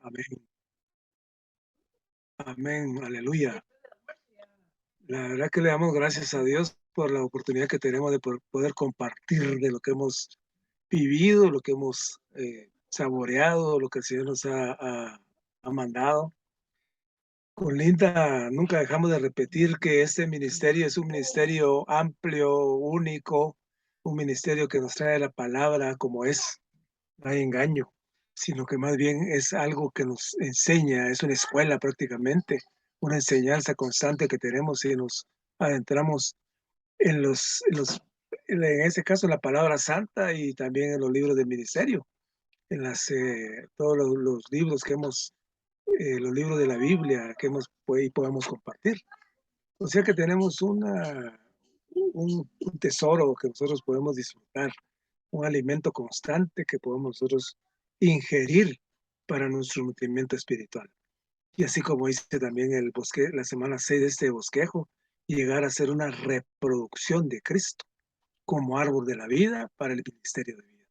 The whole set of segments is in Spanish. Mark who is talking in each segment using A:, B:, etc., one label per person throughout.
A: Amén, amén, aleluya. La verdad que le damos gracias a Dios por la oportunidad que tenemos de poder compartir de lo que hemos vivido, lo que hemos saboreado, lo que el Señor nos ha mandado. Con Linda nunca dejamos de repetir que este ministerio es un ministerio amplio, único, un ministerio que nos trae la palabra como es, no hay engaño, sino que más bien es algo que nos enseña, es una escuela prácticamente, una enseñanza constante que tenemos y nos adentramos en ese caso, la palabra santa y también en los libros del ministerio, todos los libros que hemos, los libros de la Biblia que hemos, y podemos compartir. O sea que tenemos un tesoro que nosotros podemos disfrutar, un alimento constante que podemos nosotros ingerir para nuestro nutrimiento espiritual. Y así como dice también la semana 6 de este bosquejo, llegar a ser una reproducción de Cristo como árbol de la vida para el ministerio de vida.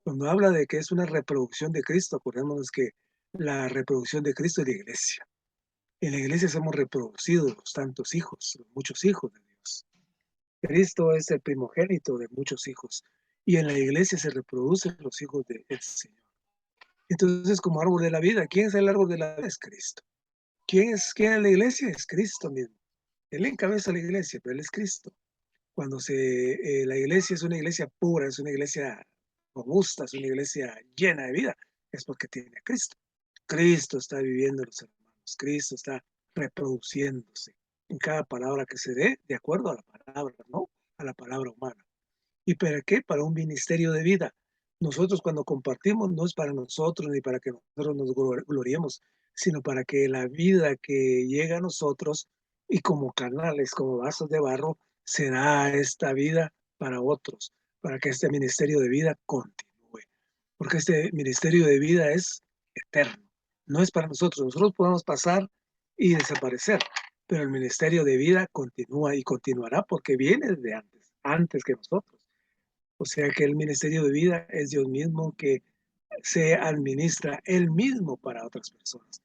A: Cuando habla de que es una reproducción de Cristo, acordémonos que la reproducción de Cristo es la iglesia. En la iglesia somos reproducidos los tantos hijos, los muchos hijos de Dios. Cristo es el primogénito de muchos hijos y en la iglesia se reproducen los hijos del Señor. Entonces, como árbol de la vida, ¿quién es el árbol de la vida? Es Cristo. ¿Quién es la iglesia? Es Cristo mismo. Él encabeza la iglesia, pero Él es Cristo. Cuando la iglesia es una iglesia pura, es una iglesia robusta, es una iglesia llena de vida, es porque tiene a Cristo. Cristo está viviendo en los hermanos, Cristo está reproduciéndose en cada palabra que se dé, de acuerdo a la palabra, no a la palabra humana. ¿Y para qué? Para un ministerio de vida. Nosotros cuando compartimos no es para nosotros ni para que nosotros nos gloriemos, sino para que la vida que llega a nosotros y como canales, como vasos de barro, se da esta vida para otros, para que este ministerio de vida continúe. Porque este ministerio de vida es eterno, no es para nosotros. Nosotros podemos pasar y desaparecer, pero el ministerio de vida continúa y continuará porque viene de antes que nosotros. O sea que el ministerio de vida es Dios mismo que se administra Él mismo para otras personas.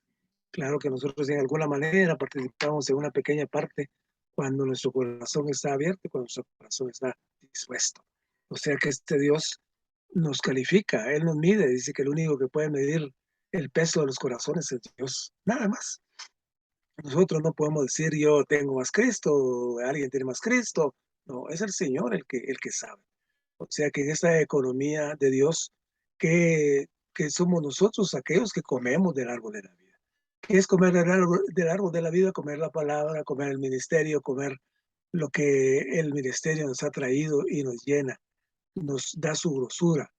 A: Claro que nosotros en alguna manera participamos en una pequeña parte cuando nuestro corazón está abierto y cuando nuestro corazón está dispuesto. O sea que este Dios nos califica, Él nos mide, dice que el único que puede medir el peso de los corazones es Dios, nada más. Nosotros no podemos decir yo tengo más Cristo, alguien tiene más Cristo. No, es el Señor el que sabe. O sea que en esta economía de Dios, que somos nosotros aquellos que comemos del árbol de la vida. ¿Qué es comer del árbol de la vida? Comer la palabra, comer el ministerio, comer lo que el ministerio nos ha traído y nos llena, nos da su grosura.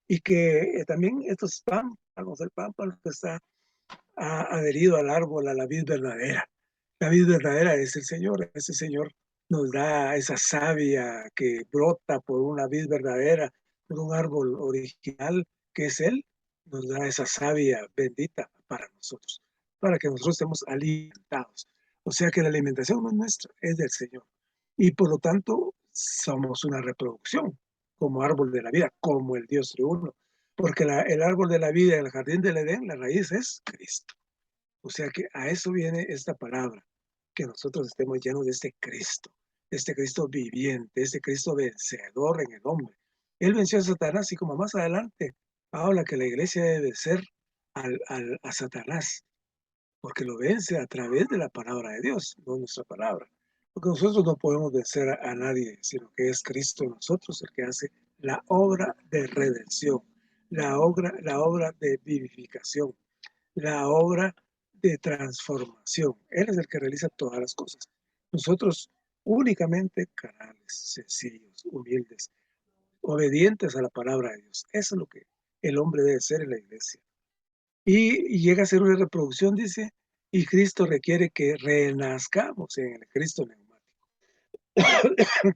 A: Y que también estos pámpanos, el pámpano que está adherido al árbol, a la vid verdadera. La vid verdadera es el Señor, ese Señor nos da esa savia que brota por una vid verdadera, por un árbol original que es Él, nos da esa savia bendita para nosotros, para que nosotros estemos alimentados. O sea que la alimentación no es nuestra, es del Señor. Y por lo tanto, somos una reproducción como árbol de la vida, como el Dios triuno. Porque el árbol de la vida en el jardín del Edén, la raíz es Cristo. O sea que a eso viene esta palabra, que nosotros estemos llenos de este Cristo viviente, este Cristo vencedor en el hombre. Él venció a Satanás y como más adelante habla que la iglesia debe ser a Satanás, porque lo vence a través de la palabra de Dios, no nuestra palabra. Porque nosotros no podemos vencer a nadie, sino que es Cristo en nosotros el que hace la obra de redención, la obra de vivificación, la obra de transformación. Él es el que realiza todas las cosas. Nosotros únicamente canales sencillos, humildes, obedientes a la palabra de Dios. Eso es lo que el hombre debe ser en la iglesia. Y llega a ser una reproducción, dice, y Cristo requiere que renazcamos en el Cristo neumático.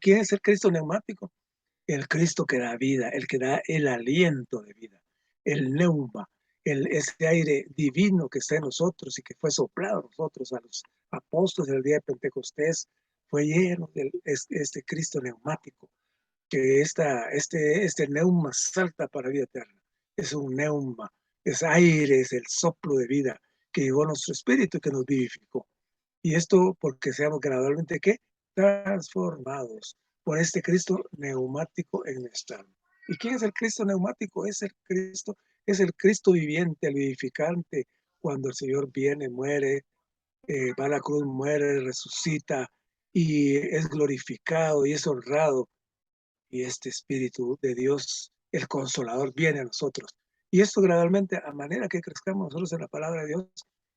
A: ¿Quién es el Cristo neumático? El Cristo que da vida, el que da el aliento de vida, el neuma, ese aire divino que está en nosotros y que fue soplado a nosotros, a los apóstoles del día de Pentecostés, fue lleno de este Cristo neumático, que este neuma salta para vida eterna. Es un neuma, es aire, es el soplo de vida que llegó a nuestro espíritu y que nos vivificó. Y esto porque seamos gradualmente, ¿qué? Transformados por este Cristo neumático en nuestra alma. ¿Y quién es el Cristo neumático? Es el Cristo viviente, el vivificante, cuando el Señor viene, muere, va a la cruz, muere, resucita y es glorificado y es honrado. Y este Espíritu de Dios, el Consolador, viene a nosotros. Y esto gradualmente, a manera que crezcamos nosotros en la palabra de Dios,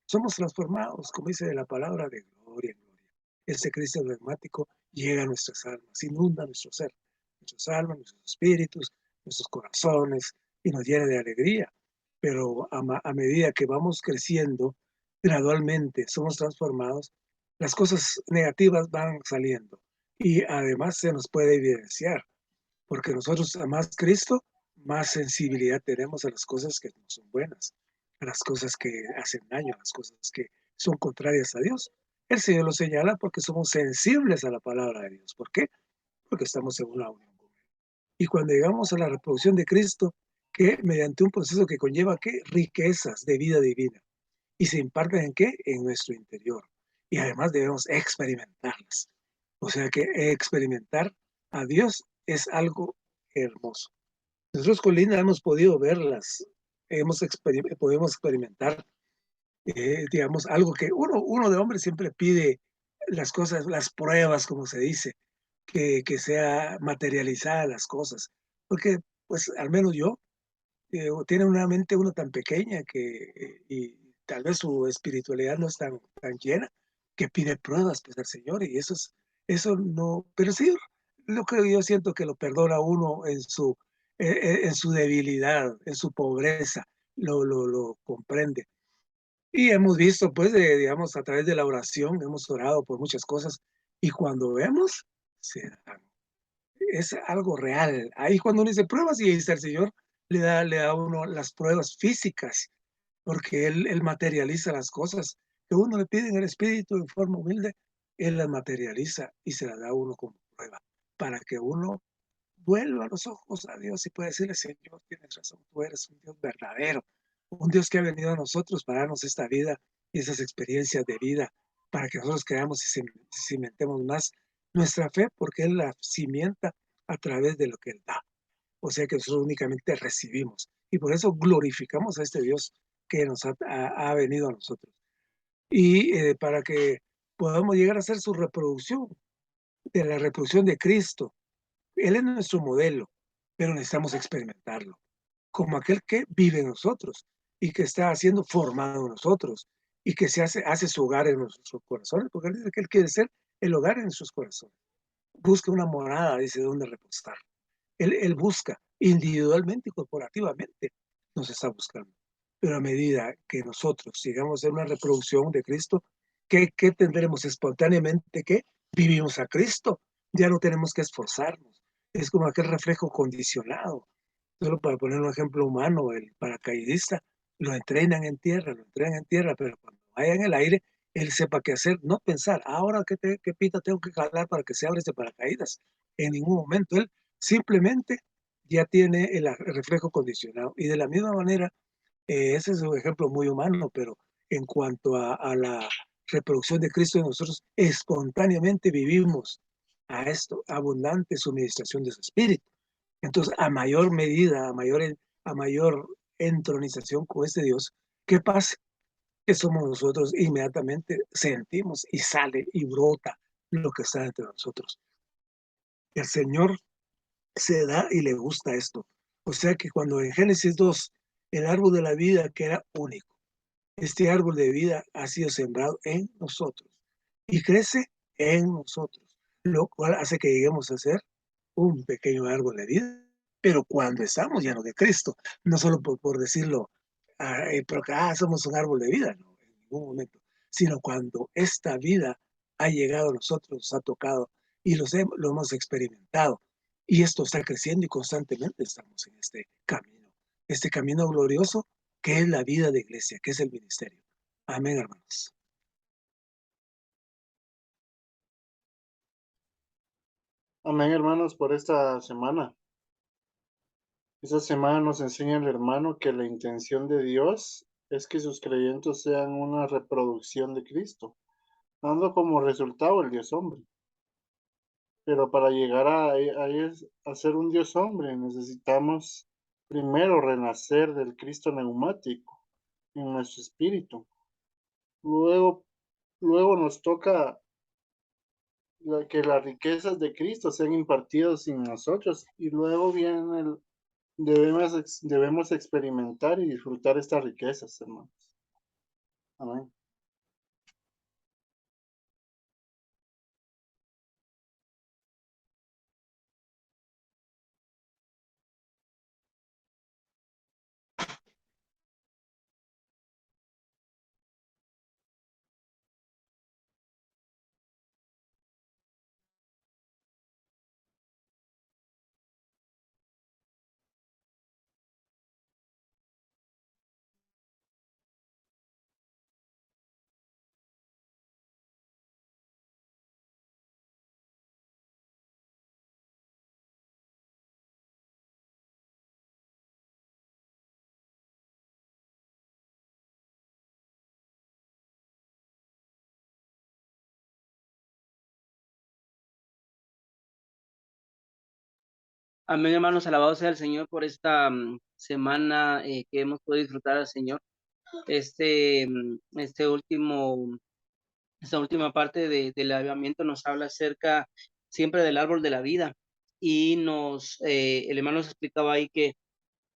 A: somos transformados, como dice la palabra, de gloria en gloria. Este Cristo neumático llega a nuestras almas, inunda nuestro ser, nuestras almas, nuestros espíritus, nuestros corazones, y nos llena de alegría. Pero a medida que vamos creciendo, gradualmente somos transformados, las cosas negativas van saliendo y además se nos puede evidenciar, porque nosotros, a más Cristo, más sensibilidad tenemos a las cosas que no son buenas, a las cosas que hacen daño, a las cosas que son contrarias a Dios. El Señor lo señala porque somos sensibles a la palabra de Dios. ¿Por qué? Porque estamos en una unión con Él. Y cuando llegamos a la reproducción de Cristo, que mediante un proceso que conlleva ¿qué? Riquezas de vida divina, y se imparten ¿en qué? En nuestro interior. Y además debemos experimentarlas. O sea que experimentar a Dios es algo hermoso. Nosotros con Linda hemos podido verlas, podemos experimentar, digamos, algo que uno de hombre siempre pide las cosas, las pruebas, como se dice, que sea materializada las cosas. Porque, pues, al menos yo, tiene una mente uno tan pequeña y tal vez su espiritualidad no es tan llena, que pide pruebas pues al Señor y eso no, pero sí, lo que yo siento que lo perdona a uno en su debilidad, en su pobreza, lo comprende. Y hemos visto pues, digamos, a través de la oración, hemos orado por muchas cosas y cuando vemos, se dan. Es algo real. Ahí cuando uno dice pruebas y ahí está el Señor, le da a uno las pruebas físicas, porque Él materializa las cosas que uno le pide en el Espíritu en forma humilde, Él las materializa y se las da a uno como prueba, para que uno vuelva los ojos a Dios y pueda decirle, Señor, tienes razón, tú eres un Dios verdadero, un Dios que ha venido a nosotros para darnos esta vida y esas experiencias de vida, para que nosotros creamos y cimentemos más nuestra fe, porque Él la cimienta a través de lo que Él da. O sea que nosotros únicamente recibimos. Y por eso glorificamos a este Dios que nos ha venido a nosotros. Y para que podamos llegar a ser su reproducción, de la reproducción de Cristo. Él es nuestro modelo, pero necesitamos experimentarlo, como aquel que vive en nosotros y que está siendo formado en nosotros y que hace su hogar en nuestros corazones, porque Él dice que Él quiere ser el hogar en nuestros corazones. Busca una morada, dice, donde reposar. Él busca individualmente y corporativamente, nos está buscando. Pero a medida que nosotros sigamos a ser una reproducción de Cristo, ¿qué tendremos espontáneamente? Que vivimos a Cristo. Ya no tenemos que esforzarnos. Es como aquel reflejo condicionado. Solo para poner un ejemplo humano, el paracaidista lo entrenan en tierra, pero cuando vaya en el aire, él sepa qué hacer, no pensar, ahora qué pita tengo que jalar para que se abra este paracaídas. En ningún momento él simplemente ya tiene el reflejo condicionado. Y de la misma manera, ese es un ejemplo muy humano, pero en cuanto a la reproducción de Cristo en nosotros, espontáneamente vivimos a esto, abundante suministración de su espíritu. Entonces, a mayor medida, a mayor entronización con este Dios, ¿qué pasa? Que somos nosotros inmediatamente sentimos y sale y brota lo que está entre nosotros. El Señor se da y le gusta esto. O sea que cuando en Génesis 2, el árbol de la vida que era único, este árbol de vida ha sido sembrado en nosotros y crece en nosotros, lo cual hace que lleguemos a ser un pequeño árbol de vida, pero cuando estamos llenos de Cristo, no solo por decirlo, porque somos un árbol de vida, no, en ningún momento, sino cuando esta vida ha llegado a nosotros, nos ha tocado y lo hemos experimentado. Y esto está creciendo y constantemente estamos en este camino glorioso que es la vida de iglesia, que es el ministerio. Amén, hermanos.
B: Amén, hermanos, por esta semana. Esta semana nos enseña el hermano que la intención de Dios es que sus creyentes sean una reproducción de Cristo, dando como resultado el Dios hombre. Pero para llegar a ser un Dios hombre necesitamos primero renacer del Cristo neumático en nuestro espíritu. Luego, luego nos toca que las riquezas de Cristo sean impartidas en nosotros y luego viene debemos experimentar y disfrutar estas riquezas, hermanos. Amén.
C: Amén, hermanos, alabado sea el Señor por esta semana que hemos podido disfrutar al Señor. Este, este último, esta última parte del avivamiento nos habla acerca siempre del árbol de la vida y el hermano nos explicaba ahí que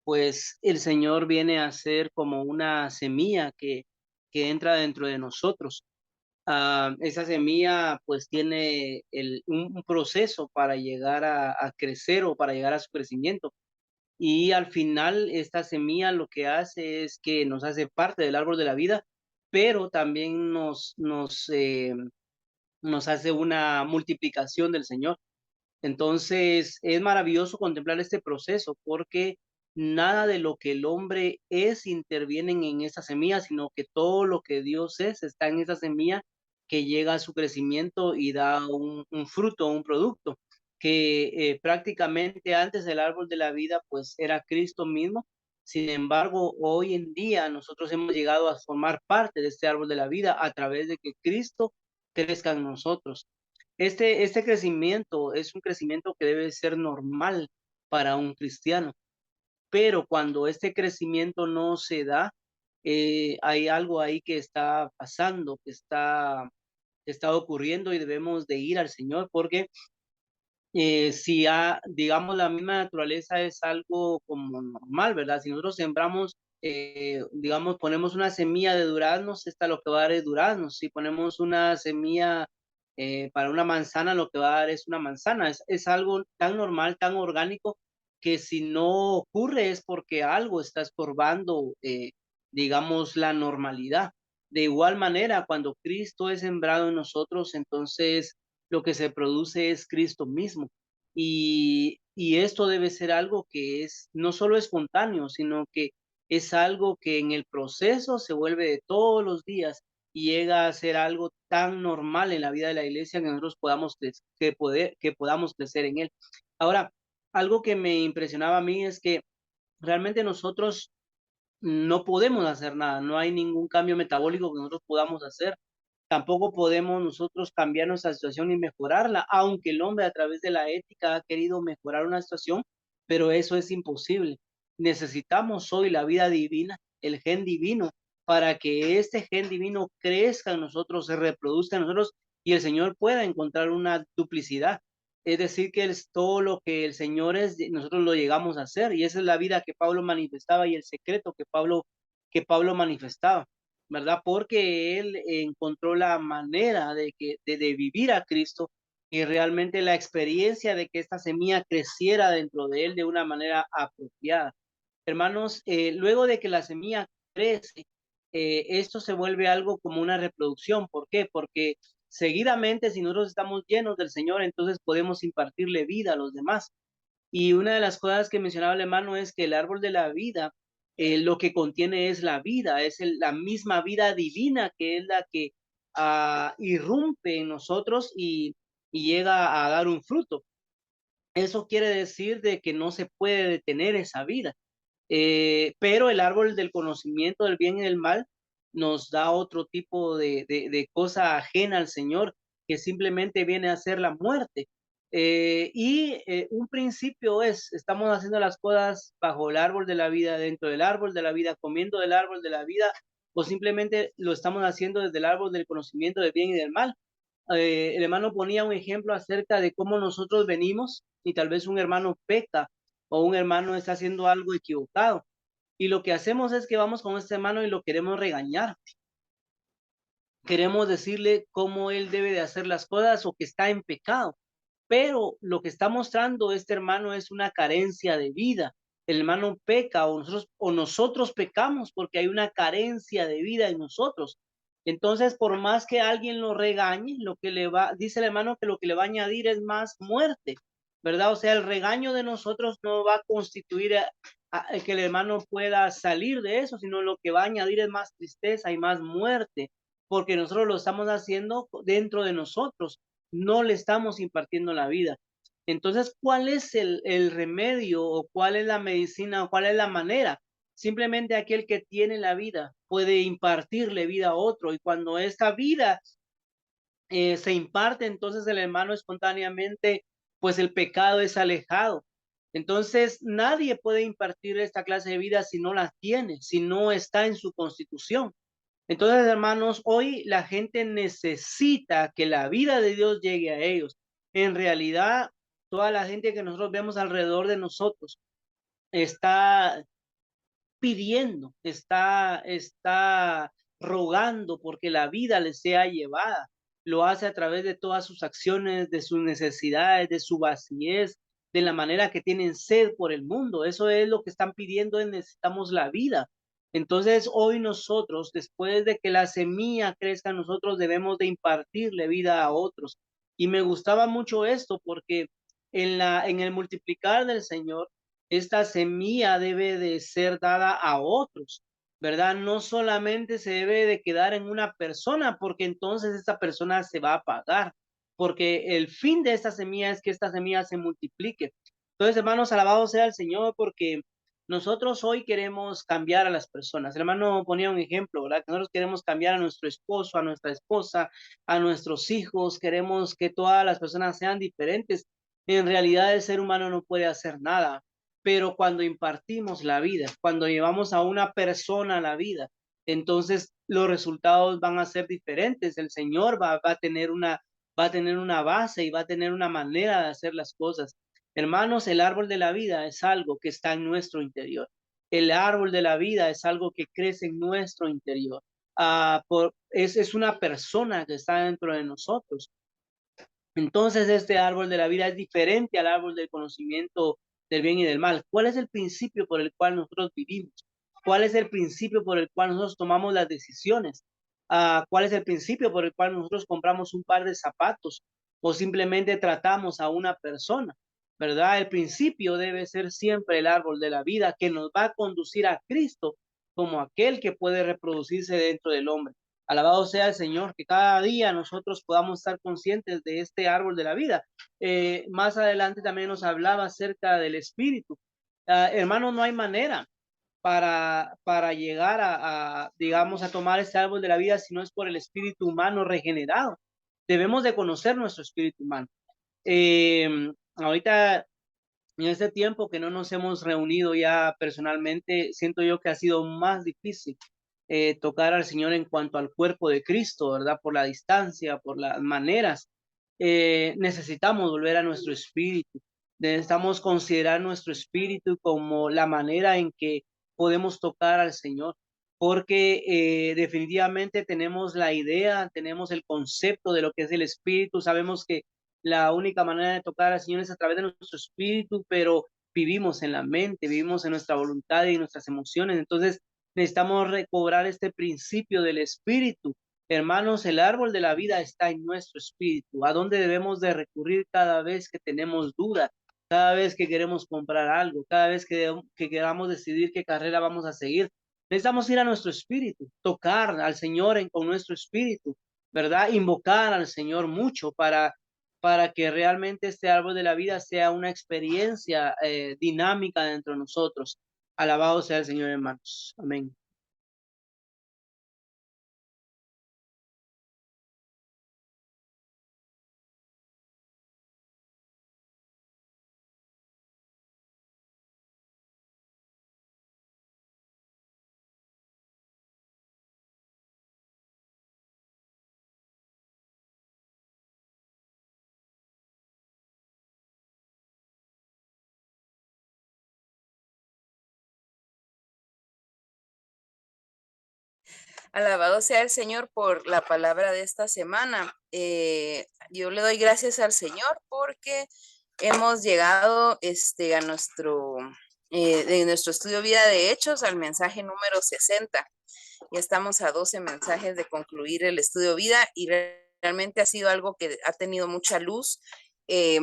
C: pues el Señor viene a ser como una semilla que entra dentro de nosotros. Esa semilla pues tiene un proceso para llegar a crecer o para llegar a su crecimiento. Y al final esta semilla lo que hace es que nos hace parte del árbol de la vida, pero también nos hace una multiplicación del Señor. Entonces, es maravilloso contemplar este proceso porque nada de lo que el hombre es intervienen en esa semilla, sino que todo lo que Dios es está en esa semilla que llega a su crecimiento y da un fruto, un producto, que prácticamente antes del árbol de la vida, pues era Cristo mismo. Sin embargo, hoy en día nosotros hemos llegado a formar parte de este árbol de la vida a través de que Cristo crezca en nosotros. Este crecimiento es un crecimiento que debe ser normal para un cristiano, pero cuando este crecimiento no se da, hay algo ahí que está pasando, que está ocurriendo y debemos de ir al Señor porque si digamos, la misma naturaleza es algo como normal, ¿verdad? Si nosotros sembramos, digamos, ponemos una semilla de duraznos, esta lo que va a dar es duraznos. Si ponemos una semilla para una manzana, lo que va a dar es una manzana. Es algo tan normal, tan orgánico, que si no ocurre es porque algo está estorbando, digamos, la normalidad. De igual manera, cuando Cristo es sembrado en nosotros, entonces lo que se produce es Cristo mismo. Y esto debe ser algo que es no solo espontáneo, sino que es algo que en el proceso se vuelve de todos los días y llega a ser algo tan normal en la vida de la iglesia que nosotros que podamos crecer en él. Ahora, algo que me impresionaba a mí es que realmente nosotros no podemos hacer nada, no hay ningún cambio metabólico que nosotros podamos hacer. Tampoco podemos nosotros cambiar nuestra situación y mejorarla, aunque el hombre a través de la ética ha querido mejorar una situación, pero eso es imposible. Necesitamos hoy la vida divina, el gen divino, para que este gen divino crezca en nosotros, se reproduzca en nosotros y el Señor pueda encontrar una duplicidad. Es decir, que es todo lo que el Señor es, nosotros lo llegamos a hacer y esa es la vida que Pablo manifestaba y el secreto que Pablo manifestaba. ¿Verdad? Porque él encontró la manera de vivir a Cristo y realmente la experiencia de que esta semilla creciera dentro de él de una manera apropiada. Hermanos, luego de que la semilla crece, esto se vuelve algo como una reproducción. ¿Por qué? Porque seguidamente, si nosotros estamos llenos del Señor, entonces podemos impartirle vida a los demás. Y una de las cosas que mencionaba el hermano es que el árbol de la vida, lo que contiene es la vida, es la misma vida divina que es la que irrumpe en nosotros y llega a dar un fruto. Eso quiere decir de que no se puede detener esa vida. Pero el árbol del conocimiento del bien y del mal nos da otro tipo de cosa ajena al Señor, que simplemente viene a ser la muerte. Un principio es, estamos haciendo las cosas bajo el árbol de la vida, dentro del árbol de la vida, comiendo del árbol de la vida, o simplemente lo estamos haciendo desde el árbol del conocimiento del bien y del mal. El hermano ponía un ejemplo acerca de cómo nosotros venimos y tal vez un hermano peca o un hermano está haciendo algo equivocado. Y lo que hacemos es que vamos con este hermano y lo queremos regañar. Queremos decirle cómo él debe de hacer las cosas o que está en pecado. Pero lo que está mostrando este hermano es una carencia de vida. El hermano peca o nosotros pecamos porque hay una carencia de vida en nosotros. Entonces, por más que alguien lo regañe, dice el hermano que lo que le va a añadir es más muerte, ¿verdad? O sea, el regaño de nosotros no va a constituir a que el hermano pueda salir de eso, sino lo que va a añadir es más tristeza y más muerte, porque nosotros lo estamos haciendo dentro de nosotros, no le estamos impartiendo la vida. Entonces, ¿cuál es el remedio o cuál es la medicina o cuál es la manera? Simplemente aquel que tiene la vida puede impartirle vida a otro, y cuando esta vida se imparte, entonces el hermano espontáneamente, pues el pecado es alejado. Entonces, nadie puede impartir esta clase de vida si no la tiene, si no está en su constitución. Entonces, hermanos, hoy la gente necesita que la vida de Dios llegue a ellos. En realidad, toda la gente que nosotros vemos alrededor de nosotros está pidiendo, está rogando porque la vida les sea llevada. Lo hace a través de todas sus acciones, de sus necesidades, de su vacíez, de la manera que tienen sed por el mundo. Eso es lo que están pidiendo, es necesitamos la vida. Entonces, hoy nosotros, después de que la semilla crezca, nosotros debemos de impartirle vida a otros. Y me gustaba mucho esto porque en el multiplicar del Señor, esta semilla debe de ser dada a otros, ¿verdad? No solamente se debe de quedar en una persona, porque entonces esta persona se va a apagar, porque el fin de esta semilla es que esta semilla se multiplique. Entonces, hermanos, alabado sea el Señor, porque nosotros hoy queremos cambiar a las personas. El hermano ponía un ejemplo, ¿verdad? Que nosotros queremos cambiar a nuestro esposo, a nuestra esposa, a nuestros hijos, queremos que todas las personas sean diferentes. En realidad el ser humano no puede hacer nada, pero cuando impartimos la vida, cuando llevamos a una persona a la vida, entonces los resultados van a ser diferentes. El Señor va a tener una base y va a tener una manera de hacer las cosas. Hermanos, el árbol de la vida es algo que está en nuestro interior. El árbol de la vida es algo que crece en nuestro interior. Es una persona que está dentro de nosotros. Entonces, este árbol de la vida es diferente al árbol del conocimiento del bien y del mal. ¿Cuál es el principio por el cual nosotros vivimos? ¿Cuál es el principio por el cual nosotros tomamos las decisiones? ¿Cuál es el principio por el cual nosotros compramos un par de zapatos o simplemente tratamos a una persona? ¿Verdad? El principio debe ser siempre el árbol de la vida que nos va a conducir a Cristo como aquel que puede reproducirse dentro del hombre. Alabado sea el Señor, que cada día nosotros podamos estar conscientes de este árbol de la vida. Más adelante también nos hablaba acerca del espíritu. Hermanos, no hay manera para llegar digamos, a tomar este árbol de la vida si no es por el espíritu humano regenerado. Debemos de conocer nuestro espíritu humano. Ahorita, en este tiempo que no nos hemos reunido ya personalmente, siento yo que ha sido más difícil tocar al Señor en cuanto al cuerpo de Cristo, ¿verdad? Por la distancia, por las maneras. Necesitamos volver a nuestro espíritu. Necesitamos considerar nuestro espíritu como la manera en que podemos tocar al Señor, porque definitivamente tenemos la idea, tenemos el concepto de lo que es el espíritu, sabemos que la única manera de tocar al Señor es a través de nuestro espíritu, pero vivimos en la mente, vivimos en nuestra voluntad y en nuestras emociones. Entonces, necesitamos recobrar este principio del espíritu. Hermanos, el árbol de la vida está en nuestro espíritu. ¿A dónde debemos de recurrir cada vez que tenemos duda? Cada vez que queremos comprar algo, cada vez que queramos decidir qué carrera vamos a seguir. Necesitamos ir a nuestro espíritu, tocar al Señor con nuestro espíritu, ¿verdad? Invocar al Señor mucho para para que realmente este árbol de la vida sea una experiencia dinámica dentro de nosotros. Alabado sea el Señor, hermanos. Amén.
D: Alabado sea el Señor por la palabra de esta semana. Yo le doy gracias al Señor porque hemos llegado a de nuestro estudio Vida de Hechos al mensaje número 60. Ya estamos a 12 mensajes de concluir el estudio Vida y realmente ha sido algo que ha tenido mucha luz y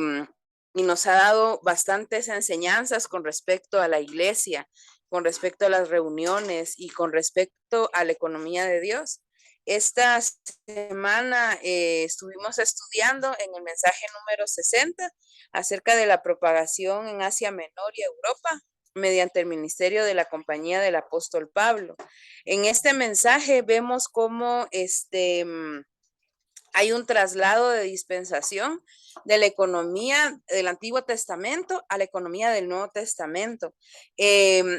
D: nos ha dado bastantes enseñanzas con respecto a la iglesia, con respecto a las reuniones y con respecto a la economía de Dios. Esta semana estuvimos estudiando en el mensaje número 60 acerca de la propagación en Asia Menor y Europa mediante el ministerio de la Compañía del Apóstol Pablo. En este mensaje vemos cómo hay un traslado de dispensación de la economía del Antiguo Testamento a la economía del Nuevo Testamento.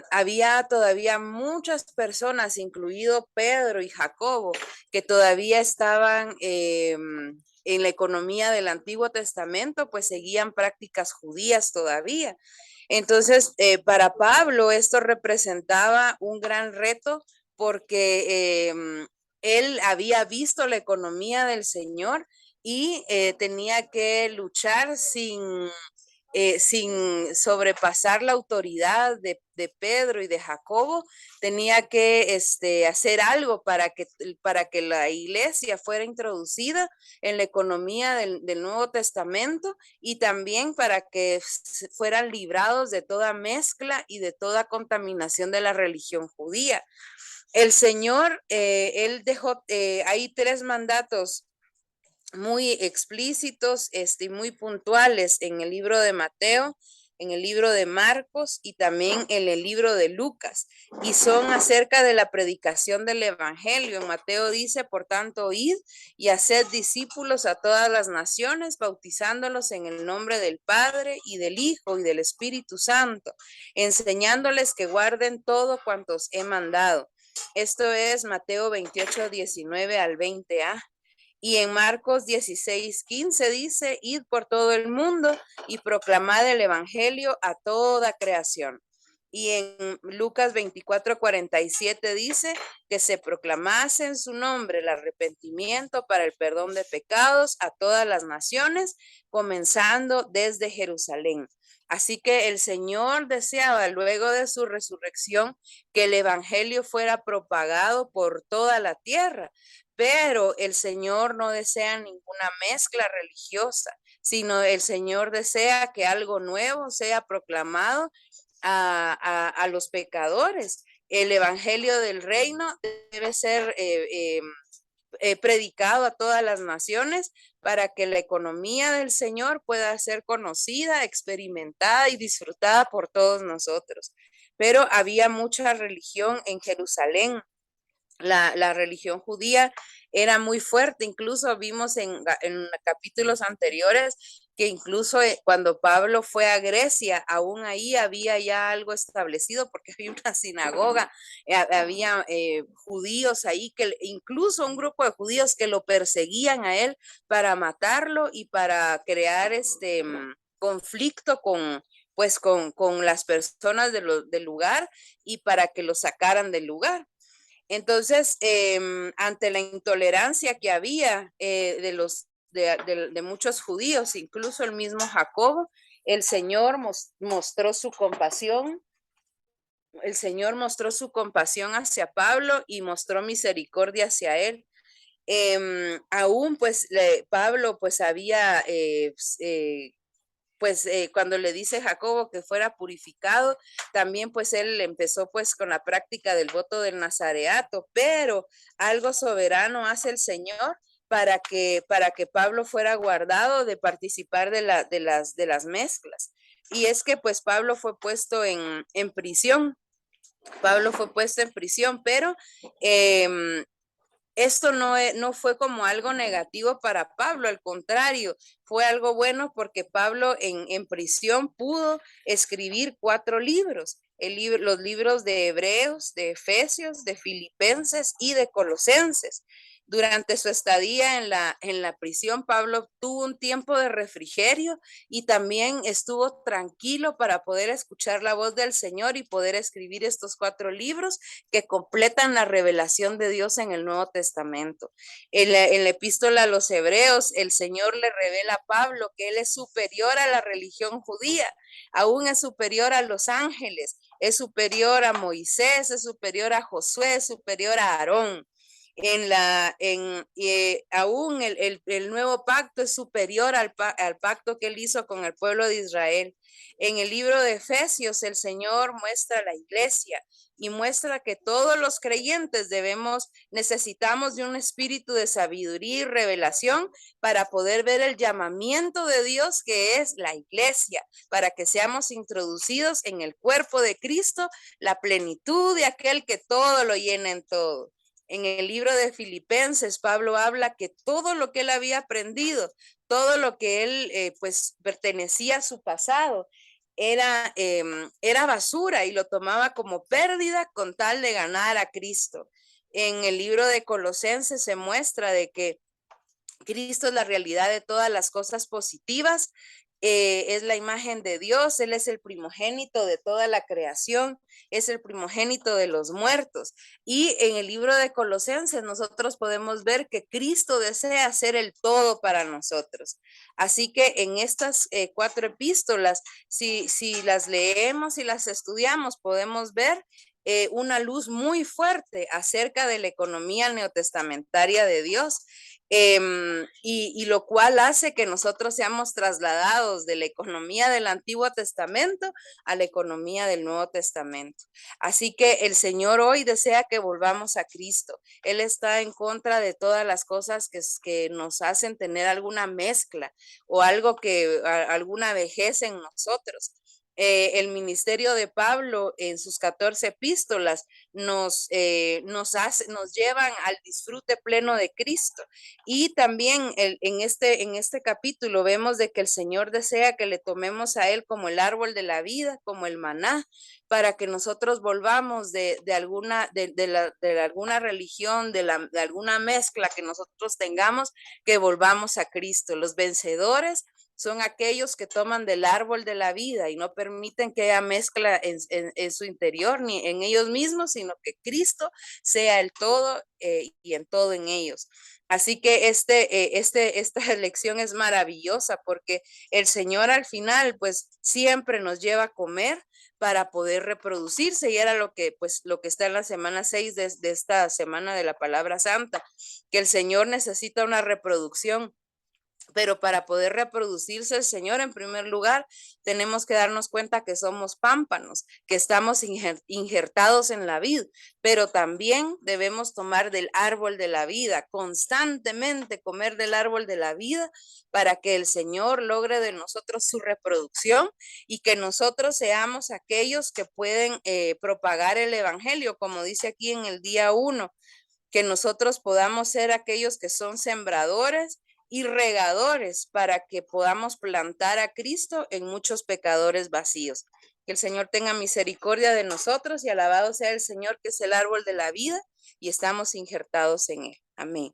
D: Había todavía muchas personas, incluido Pedro y Jacobo, que todavía estaban en la economía del Antiguo Testamento, pues seguían prácticas judías todavía. Entonces, para Pablo esto representaba un gran reto porque él había visto la economía del Señor y tenía que luchar sin sobrepasar la autoridad de Pedro y de Jacobo. Tenía que hacer algo para que la iglesia fuera introducida en la economía del Nuevo Testamento y también para que fueran librados de toda mezcla y de toda contaminación de la religión judía. El Señor, Él dejó, hay 3 mandatos muy explícitos y muy puntuales en el libro de Mateo, en el libro de Marcos y también en el libro de Lucas, y son acerca de la predicación del evangelio. En Mateo dice, por tanto, id y haced discípulos a todas las naciones, bautizándolos en el nombre del Padre y del Hijo y del Espíritu Santo, enseñándoles que guarden todo cuanto os he mandado. Esto es Mateo 28, 19 al 20a. Y en Marcos 16, 15 dice, id por todo el mundo y proclamad el evangelio a toda creación. Y en Lucas 24, 47 dice que se proclamase en su nombre el arrepentimiento para el perdón de pecados a todas las naciones, comenzando desde Jerusalén. Así que el Señor deseaba, luego de su resurrección, que el evangelio fuera propagado por toda la tierra. Pero el Señor no desea ninguna mezcla religiosa, sino el Señor desea que algo nuevo sea proclamado a los pecadores. El evangelio del reino debe ser predicado a todas las naciones para que la economía del Señor pueda ser conocida, experimentada y disfrutada por todos nosotros. Pero había mucha religión en Jerusalén. La religión judía era muy fuerte, incluso vimos en capítulos anteriores que incluso cuando Pablo fue a Grecia, aún ahí había ya algo establecido porque había una sinagoga, había judíos ahí, que incluso un grupo de judíos que lo perseguían a él para matarlo y para crear conflicto con las personas del lugar y para que lo sacaran del lugar. Entonces, ante la intolerancia que había de muchos judíos, incluso el mismo Jacobo, el Señor mostró su compasión. El Señor mostró su compasión hacia Pablo y mostró misericordia hacia él. Aún pues Pablo pues había cuando le dice Jacobo que fuera purificado, también pues él empezó pues con la práctica del voto del nazareato, pero algo soberano hace el Señor para que Pablo fuera guardado de participar de las mezclas. Y es que pues Pablo fue puesto en prisión. Pablo fue puesto en prisión, pero esto no fue como algo negativo para Pablo, al contrario, fue algo bueno porque Pablo en prisión pudo escribir 4 libros, los libros de Hebreos, de Efesios, de Filipenses y de Colosenses. Durante su estadía en la prisión, Pablo tuvo un tiempo de refrigerio y también estuvo tranquilo para poder escuchar la voz del Señor y poder escribir estos 4 libros que completan la revelación de Dios en el Nuevo Testamento. En la epístola a los Hebreos, el Señor le revela a Pablo que Él es superior a la religión judía, aún es superior a los ángeles, es superior a Moisés, es superior a Josué, es superior a Aarón. Aún el nuevo pacto es superior al pacto que Él hizo con el pueblo de Israel. En el libro de Efesios, el Señor muestra la iglesia y muestra que todos los creyentes necesitamos de un espíritu de sabiduría y revelación para poder ver el llamamiento de Dios, que es la iglesia, para que seamos introducidos en el cuerpo de Cristo, la plenitud de aquel que todo lo llena en todo. En el libro de Filipenses, Pablo habla que todo lo que él había aprendido, todo lo que él pues pertenecía a su pasado, era basura y lo tomaba como pérdida con tal de ganar a Cristo. En el libro de Colosenses se muestra de que Cristo es la realidad de todas las cosas positivas, es la imagen de Dios, Él es el primogénito de toda la creación, es el primogénito de los muertos. Y en el libro de Colosenses nosotros podemos ver que Cristo desea ser el todo para nosotros. Así que en estas 4 epístolas, si las leemos y las estudiamos, podemos ver una luz muy fuerte acerca de la economía neotestamentaria de Dios. Y lo cual hace que nosotros seamos trasladados de la economía del Antiguo Testamento a la economía del Nuevo Testamento. Así que el Señor hoy desea que volvamos a Cristo. Él está en contra de todas las cosas que nos hacen tener alguna mezcla o alguna vejez en nosotros. El ministerio de Pablo en sus 14 epístolas nos llevan al disfrute pleno de Cristo. Y también en este capítulo vemos de que el Señor desea que le tomemos a Él como el árbol de la vida, como el maná, para que nosotros volvamos de alguna religión, de alguna mezcla que nosotros tengamos, que volvamos a Cristo. Los vencedores son aquellos que toman del árbol de la vida y no permiten que haya mezcla en su interior ni en ellos mismos, sino que Cristo sea el todo y en todo en ellos. Así que esta lección es maravillosa porque el Señor al final pues siempre nos lleva a comer para poder reproducirse, y era lo que está en la semana 6 de esta semana de la palabra santa, que el Señor necesita una reproducción. Pero para poder reproducirse el Señor, en primer lugar, tenemos que darnos cuenta que somos pámpanos, que estamos injertados en la vid, pero también debemos tomar del árbol de la vida, constantemente comer del árbol de la vida para que el Señor logre de nosotros su reproducción y que nosotros seamos aquellos que pueden propagar el evangelio, como dice aquí en el día 1, que nosotros podamos ser aquellos que son sembradores y regadores para que podamos plantar a Cristo en muchos pecadores vacíos. Que el Señor tenga misericordia de nosotros y alabado sea el Señor, que es el árbol de la vida y estamos injertados en él. Amén.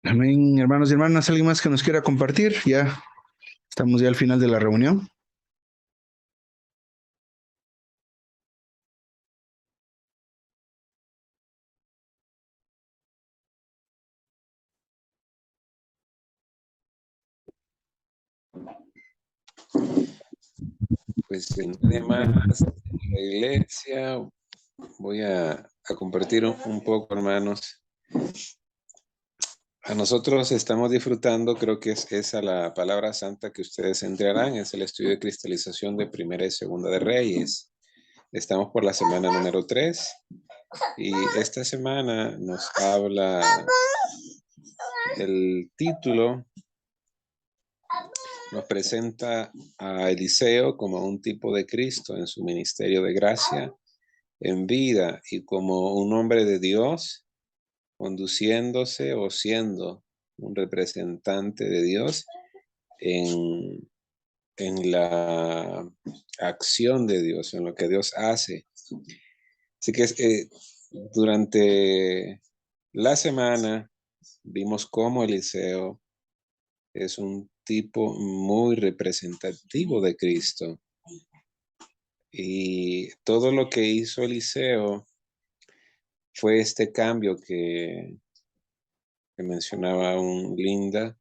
E: Amén, hermanos y hermanas. ¿Alguien más que nos quiera compartir? Ya estamos ya al final de la reunión.
F: Pues si nadie más en la iglesia, voy a compartir un poco, hermanos. A nosotros estamos disfrutando, creo que es esa la palabra santa que ustedes entrarán, es el estudio de cristalización de Primera y Segunda de Reyes. Estamos por la semana número 3 y esta semana nos habla el título, nos presenta a Eliseo como un tipo de Cristo en su ministerio de gracia en vida y como un hombre de Dios conduciéndose o siendo un representante de Dios en la acción de Dios, en lo que Dios hace. Así que durante la semana vimos cómo Eliseo es un tipo muy representativo de Cristo. Y todo lo que hizo Eliseo fue este cambio que mencionaba Linda,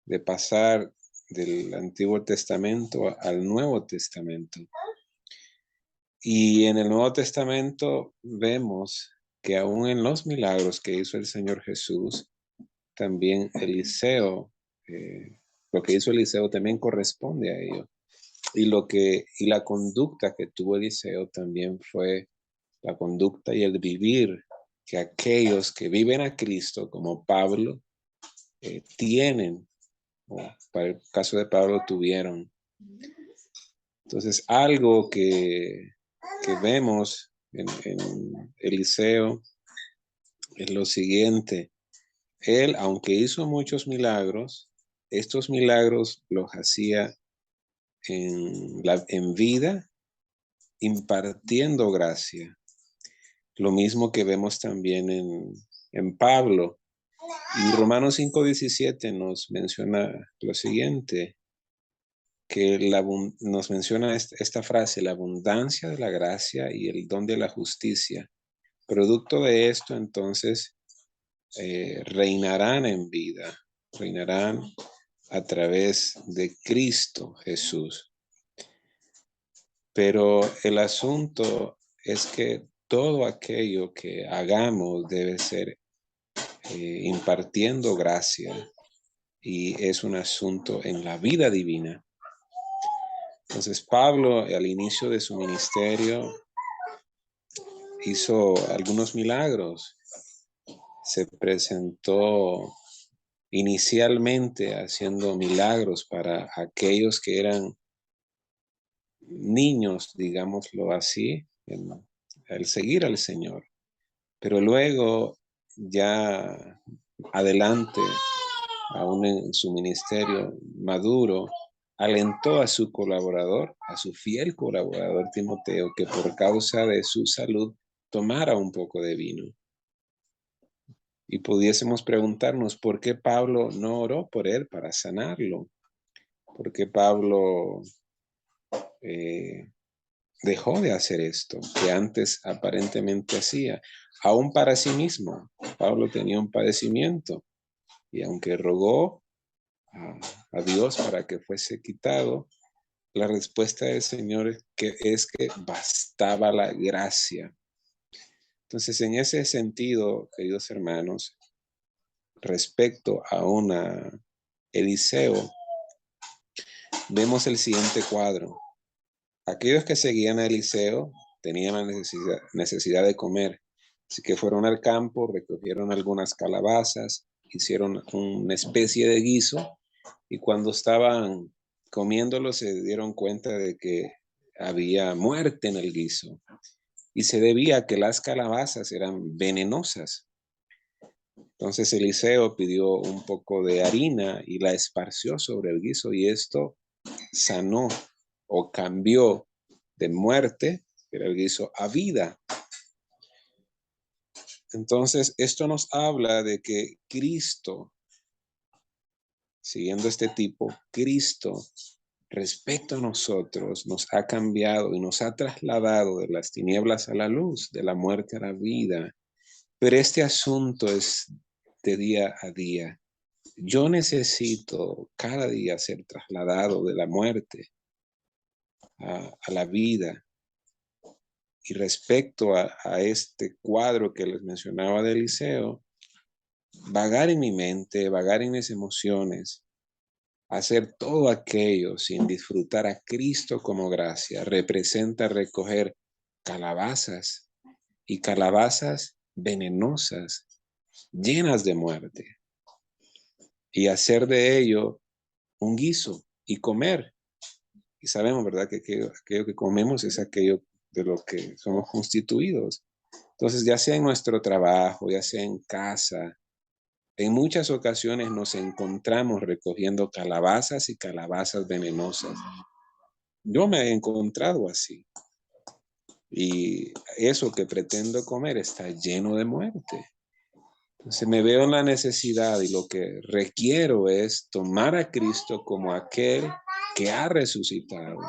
F: de pasar del Antiguo Testamento al Nuevo Testamento. Y en el Nuevo Testamento vemos que aún en los milagros que hizo el Señor Jesús, también Eliseo, lo que hizo Eliseo también corresponde a ello. Y la conducta que tuvo Eliseo también fue la conducta y el vivir que aquellos que viven a Cristo, como Pablo, tienen, o para el caso de Pablo, tuvieron. Entonces, algo que vemos en Eliseo es lo siguiente. Él, aunque hizo muchos milagros, estos milagros los hacía en vida, impartiendo gracia. Lo mismo que vemos también en Pablo. Y Romanos 5:17 nos menciona lo siguiente, que nos menciona esta frase, la abundancia de la gracia y el don de la justicia. Producto de esto, entonces, reinarán en vida, reinarán a través de Cristo Jesús. Pero el asunto es que todo aquello que hagamos debe ser impartiendo gracia, y es un asunto en la vida divina. Entonces Pablo, al inicio de su ministerio, hizo algunos milagros. Se presentó inicialmente haciendo milagros para aquellos que eran niños, digámoslo así, al seguir al Señor. Pero luego, ya adelante, aún en su ministerio maduro, alentó a su colaborador, a su fiel colaborador Timoteo, que por causa de su salud tomara un poco de vino. Y pudiésemos preguntarnos por qué Pablo no oró por él para sanarlo. ¿Por qué Pablo dejó de hacer esto que antes aparentemente hacía? Aún para sí mismo. Pablo tenía un padecimiento y aunque rogó a Dios para que fuese quitado, la respuesta del Señor es que bastaba la gracia. Entonces, en ese sentido, queridos hermanos, respecto a Eliseo, vemos el siguiente cuadro. Aquellos que seguían a Eliseo tenían la necesidad de comer, así que fueron al campo, recogieron algunas calabazas, hicieron una especie de guiso, y cuando estaban comiéndolo se dieron cuenta de que había muerte en el guiso, y se debía a que las calabazas eran venenosas. Entonces Eliseo pidió un poco de harina y la esparció sobre el guiso, y esto sanó o cambió de muerte, que era el guiso, a vida. Entonces esto nos habla de que Cristo siguiendo este tipo, Cristo, respecto a nosotros, nos ha cambiado y nos ha trasladado de las tinieblas a la luz, de la muerte a la vida. Pero este asunto es de día a día. Yo necesito cada día ser trasladado de la muerte a la vida. Y respecto a este cuadro que les mencionaba de Eliseo, vagar en mi mente, vagar en mis emociones, hacer todo aquello sin disfrutar a Cristo como gracia, representa recoger calabazas y calabazas venenosas, llenas de muerte, y hacer de ello un guiso y comer. Y sabemos, ¿verdad?, que aquello que comemos es aquello de lo que somos constituidos. Entonces, ya sea en nuestro trabajo, ya sea en casa, en muchas ocasiones nos encontramos recogiendo calabazas y calabazas venenosas. Yo me he encontrado así. Y eso que pretendo comer está lleno de muerte. Entonces me veo en la necesidad y lo que requiero es tomar a Cristo como aquel que ha resucitado.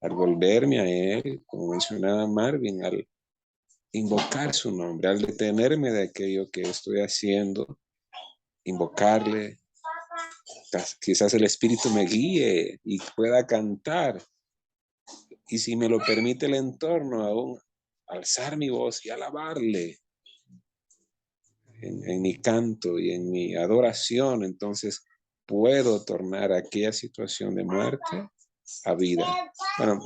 F: Al volverme a Él, como mencionaba Marvin, al invocar su nombre, al detenerme de aquello que estoy haciendo, invocarle, quizás el Espíritu me guíe y pueda cantar. Y si me lo permite el entorno, aún alzar mi voz y alabarle en mi canto y en mi adoración, entonces puedo tornar aquella situación de muerte a vida. Bueno,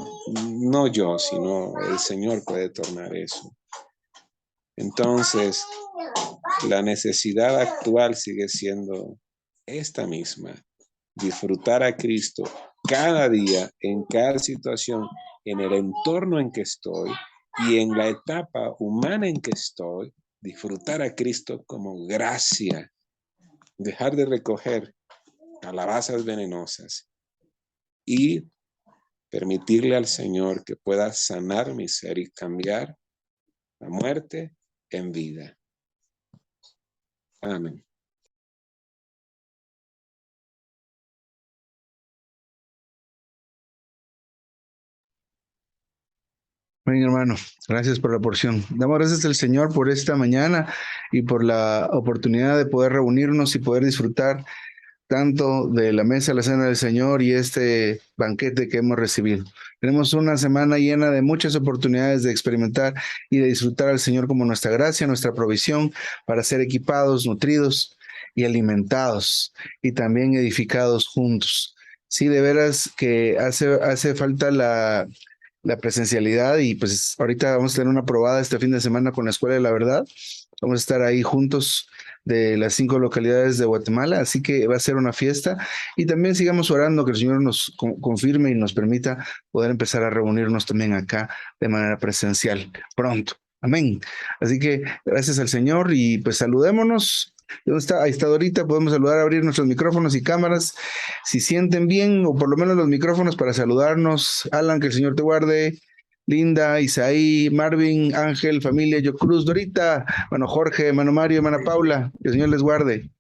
F: no yo, sino el Señor puede tornar eso. Entonces, la necesidad actual sigue siendo esta misma: disfrutar a Cristo cada día, en cada situación, en el entorno en que estoy y en la etapa humana en que estoy, disfrutar a Cristo como gracia, dejar de recoger calabazas venenosas y permitirle al Señor que pueda sanar mi ser y cambiar la muerte en vida. Amén.
E: Bien, hermano, gracias por la porción. Damos gracias al Señor por esta mañana y por la oportunidad de poder reunirnos y poder disfrutar tanto de la mesa de la cena del Señor y este banquete que hemos recibido. Tenemos una semana llena de muchas oportunidades de experimentar y de disfrutar al Señor como nuestra gracia, nuestra provisión para ser equipados, nutridos y alimentados y también edificados juntos. Sí, de veras que hace falta la presencialidad y pues ahorita vamos a tener una probada este fin de semana con la Escuela de la Verdad. Vamos a estar ahí juntos de las 5 localidades de Guatemala, así que va a ser una fiesta y también sigamos orando que el Señor nos confirme y nos permita poder empezar a reunirnos también acá de manera presencial pronto. Amén. Así que gracias al Señor y pues saludémonos. ¿Dónde está? Ahí está Dorita, podemos saludar, abrir nuestros micrófonos y cámaras, si sienten bien, o por lo menos los micrófonos para saludarnos. Alan, que el Señor te guarde. Linda, Isaí, Marvin, Ángel, familia, Yo Cruz, Dorita, hermano Jorge, hermano Mario, hermana Paula, que el Señor les guarde.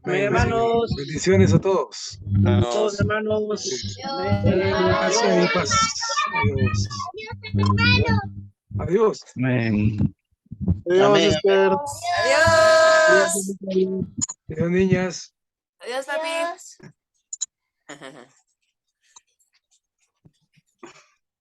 A: Amén,
C: hermanos.
A: bendiciones a todos.
C: Todos hermanos.
A: Gracias y paz. Adiós. Adiós.
E: Amén.
B: Adiós,
C: Amén.
B: Esther.
D: Adiós.
A: Adiós, niñas.
D: Adiós, papi.